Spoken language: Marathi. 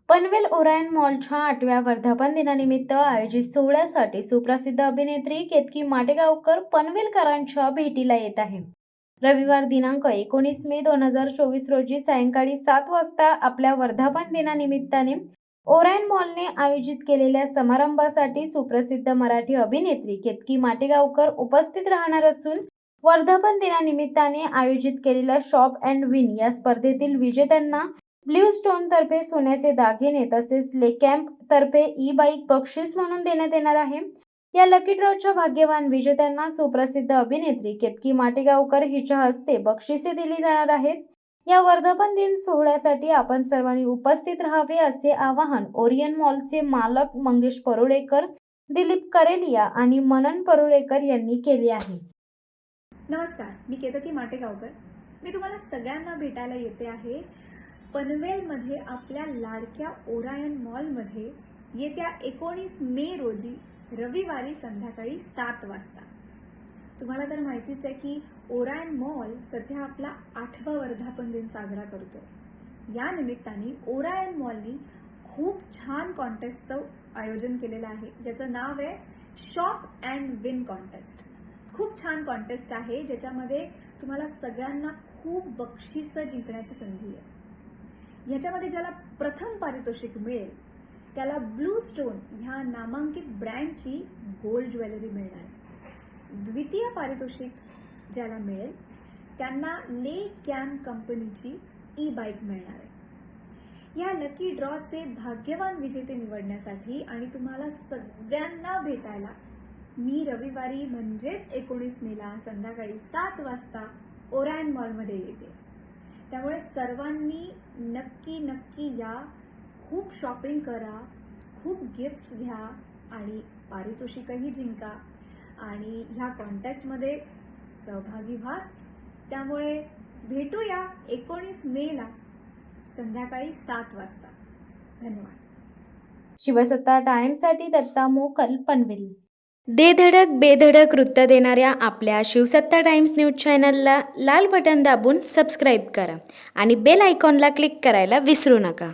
पनवेल ओरायन मॉलच्या 8व्या वर्धापन दिनानिमित्त आयोजित सोहळ्यासाठी सुप्रसिद्ध अभिनेत्री केतकी माटेगावकर पनवेलकरांच्या भेटीला येत आहे। रविवार दिनांक 19 मे 2024 रोजी सायंकाळी 7 वाजता आपल्या वर्धापन दिनानिमित्ताने ओरायन मॉलने आयोजित केलेल्या समारंभासाठी सुप्रसिद्ध मराठी अभिनेत्री केतकी माटेगावकर उपस्थित राहणार असून वर्धापन दिनानिमित्ताने आयोजित केलेल्या शॉप अँड विन या स्पर्धेतील विजेत्यांना ब्ल्यू स्टोन तर्फे सोन्याचे दागिने तसेच लेकॅम्प तर्फे ई-बाईक बक्षीस म्हणून देण्यात येणार आहे। या लकी ड्रॉच्या भाग्यवान विजेत्यांना सुप्रसिद्ध अभिनेत्री केतकी माटेगावकर हिच्या हस्ते बक्षिसे दिली जाणार आहेत। या वर्धापन दिन सोहळ्यासाठी आपण सर्वांनी उपस्थित राहावे असे आवाहन ओरियन मॉलचे मालक मंगेश परुळेकर, दिलीप करेलिया आणि मनन परुळेकर यांनी केले आहे। नमस्कार, मी केतकी माटेगावकर। मी तुम्हाला सगळ्यांना भेटायला येते आहे पनवेलमध्ये आपल्या लाडक्या ओरायन मॉलमध्ये येत्या 19 मे रोजी रविवारी संध्याकाळी 7 वाजता। तुम्हाला तर माहितीच आहे की ओरायन मॉल सध्या आपला 8वा वर्धापन दिन साजरा करतो। या निमित्ताने ओरायन मॉलनी खूप छान कॉन्टेस्टचं आयोजन केलेलं आहे, ज्याचं नाव आहे शॉप अँड विन कॉन्टेस्ट। खूप छान कॉन्टेस्ट आहे, ज्याच्यामध्ये तुम्हाला सगळ्यांना खूप बक्षिसं जिंकण्याची संधी आहे। याच्यामध्ये ज्याला प्रथम पारितोषिक मिळेल त्याला ब्लू स्टोन ह्या नामांकित ब्रँडची गोल्ड ज्वेलरी मिळणार आहे। द्वितीय पारितोषिक ज्याला मिळेल त्यांना ले कॅम कंपनीची ई-बाईक मिळणार आहे। या लकी ड्रॉचे भाग्यवान विजेते निवडण्यासाठी आणि तुम्हाला सगळ्यांना भेटायला मी रविवारी म्हणजेच 19 मेला संध्याकाळी 7 वाजता ओरायन मॉलमध्ये येते। त्यामुळे सर्वांनी नक्की या, खूप शॉपिंग करा, खूप गिफ्ट्स घ्या आणि पारितोषिकही जिंका आणि ह्या कॉन्टेस्टमध्ये सहभागी व्हाच। त्यामुळे भेटूया 19 मेला संध्याकाळी 7 वाजता। धन्यवाद। शिवसत्ता टाइम्ससाठी दत्ता मोकल, पनवेल। दे धडक बेधडक वृत्त देणाऱ्या आपल्या शिवसत्ता टाइम्स न्यूज चॅनलला लाल बटन दाबून सबस्क्राईब करा आणि बेल आयकॉनला क्लिक करायला विसरू नका।